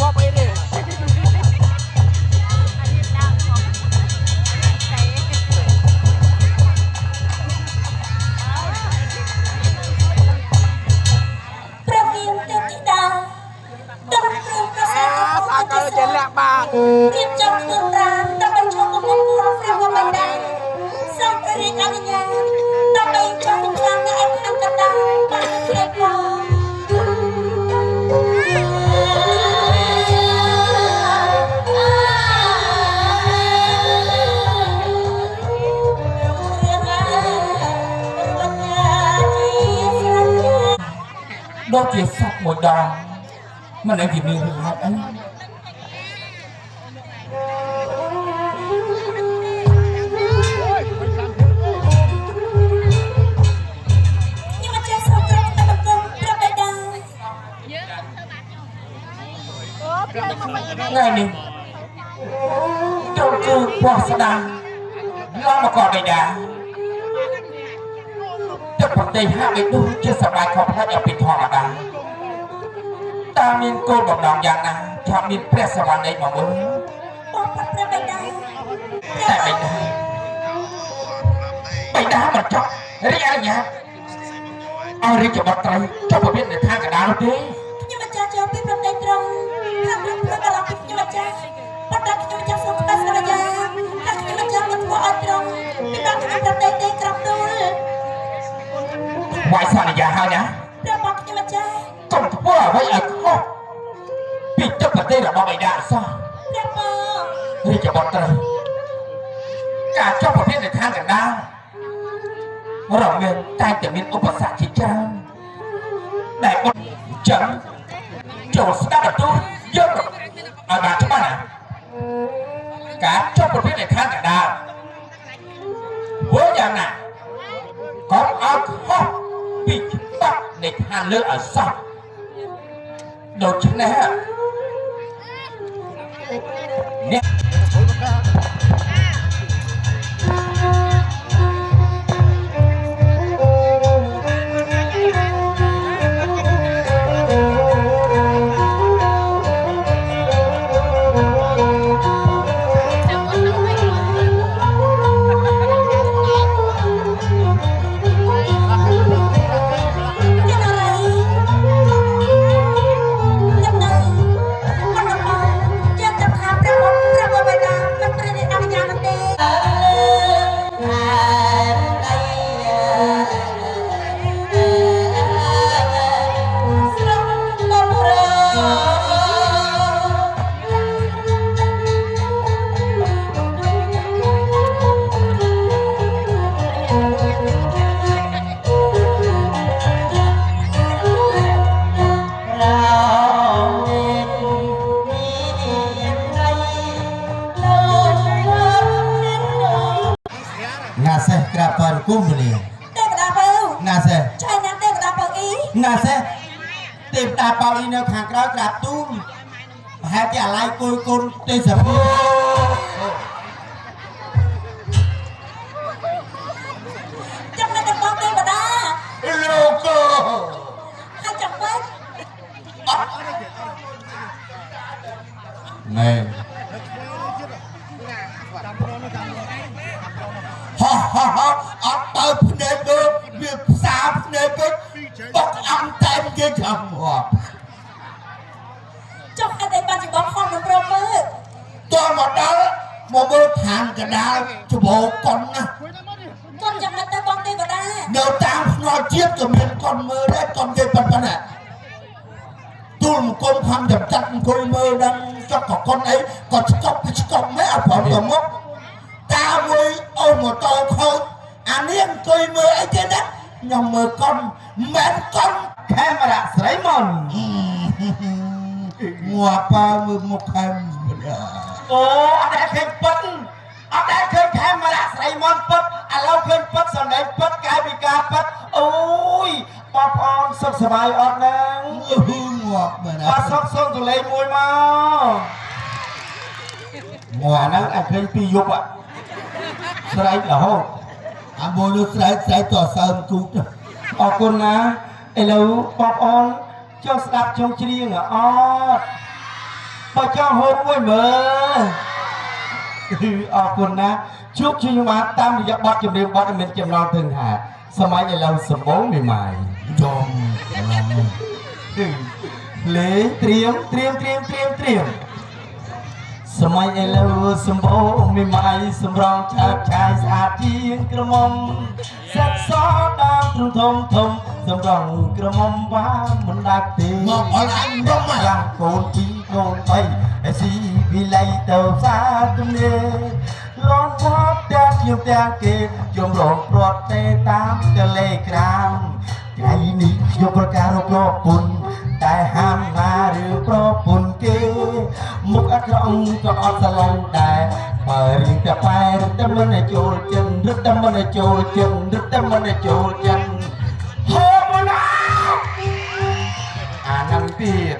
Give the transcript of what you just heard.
อบไปดิព្រះមានទេពធីតាដល់ព្រមប្រសាទសាកលចេញលាក់បាតរៀបចំធ្វើប្រាណដើម្បីចូលប្រគំព្រះព្រះបិតាសូមព្រះរាជអនុញ្ញាតដើម្បីចូលទៅខាងនៅឯខាងកណ្ដាលបានជ្រាបផងដូចជាសត្វមួយដងមិនដឹងជាមានរឿងហេតុអីថ្ងៃនេះចូលគឺពោះស្ដាំឡើងមកកបបេដាទឹកប្រទេសហាក់បីដូចជាសបាយខុសផ្លាច់អំពីធម្មតាតើមានគោលបំណងយ៉ាងណាថាមានព្រះសវណ្ណីមកមើលបងប្រាប់ព្រះបិតាតែបិតាមិនចង់រីកអនុញ្ញាតឲ្យរាជបុត្រីចុះប្រពន្ធនៅខាងកណ្ដាលនោះទេខ្ញុំមិនចាស់ចូលពីប្រទេសត្រង់ខាងនោះព្រះបរមខ្ញុំមិនចាស់ប៉ុន្តែខ្ញុំមិនចាស់សូមក្បេសរយាថាខ្ញុំមិនចាស់មិនធ្វើឲ្យត្រង់ពីដល់ខ្ញុំប្រទេសទេក្រំទូលវាយសន្យាហើយណាព្រះបងខ្ញុំមិនចាស់កុំធ្វើអ្វីឲ្យខុសពីទឹកប្រទេសរបស់បិតាសោះព្រះបងរាជបុត្រីការចុះប្រពន្ធនៅខាងកណ្ដាលរំមានតែតែមានឧបសគ្គជាច្រើនដែលបុត្រចឹងចូលស្ដាប់បន្ទូលយកឲ្យបានច្បាស់ណាការចុះប្រពន្ធនៅខាងកណ្ដាលធ្វើយ៉ាងណាកុំឲ្យខុសពីច្បាប់នៃឋានលើឲ្យសោះដូច្នេះអ្នកគុំនេះទេវតាបើណាសេចៃណាទេវតាបើអ៊ីណាសេទេវតាបើអ៊ីនៅខាងក្រោយក្រាបទូលប្រហែលជាអាឡ័យគួយកូនទេសភាចាំតែបងទេវតាលោកហើយចាំបាច់ណែអត់ទៅភ្នែកដូចវាផ្សាភ្នែកពេកបុកអង្គតែគេចាំមកចុះអត់ឯបានជាបងខំនឹងព្រមមើលតើមកដល់មកមើលឋានកណ្ដាលច្បោកកុនណាកុនយ៉ាងម៉េចទៅបងទេវតានៅតាមភ្នាល់ជាតិក៏មានកុនមើលដែរកុនគេប៉ុណ្ណាទូលមកគុំខំចាំចាត់អង្គុយមើលដល់ចុះក៏កុនអីក៏ស្កប់មិនអត់ព្រមទៅមកតាមួយអូម៉ូតូខូចអានេះអង្គុយមើលអីទេណាខ្ញុំមើលកុនមិនកុនកាមេរ៉ាស្រីមុនងាប់ប៉ាមើលមុខខំអូអត់ដែលឃើញពិតអត់ដែលឃើញកាមេរ៉ាស្រីមុនពិតឥឡូវឃើញពិតសម្ដែងពិតកាយវិការពិតអូយបងប្អូនសុខសប្បាយអត់ណាងាប់មែនអត់សុខសុខទៅលេងមួយមកងាប់ហ្នឹងអាចឃើញពីយប់ស្រែករហូតអាមួយនោះស្រែកតសើមគូតអរគុណណាឥឡូវបងប្អូនចុះស្ដាប់ចុងច្រៀងអត់ បើចង់ហូបមួយមើលអរគុណណាជួបជិញមកតាមរយៈបទចម្រៀងបទមានចំណងទិនថាសម័យឥឡូវសម្បូរមេម៉ាយយំលេងត្រៀមសម័យឥឡូវសម្បូរមេម៉ាយសម្រងឆាបឆាយស្អាតជាងក្រមុំសាច់សដើមធំសម្រងក្រមុំបានមិនដាច់ទេមកអនអញរំយ៉ាងកូនពីរកូនបីឯស៊ីពីលៃទៅផ្សារទំនេរលងផបតែខ្ញុំគេជុំរងព្រាត់ទេតាមតលេក្រាមថ្ងៃនេះខ្ញុំប្រកាសរកប្រពន្ធតែហាមណាឬប្រពន្ធគេមុខអាក្រក់ក៏អត់ស្រឡាញ់ដែរបើរៀងតែប៉ែរតែមិនចូលចិត្តរឹតតែមិនចូលចិត្តហូបណាអានឹងទៀត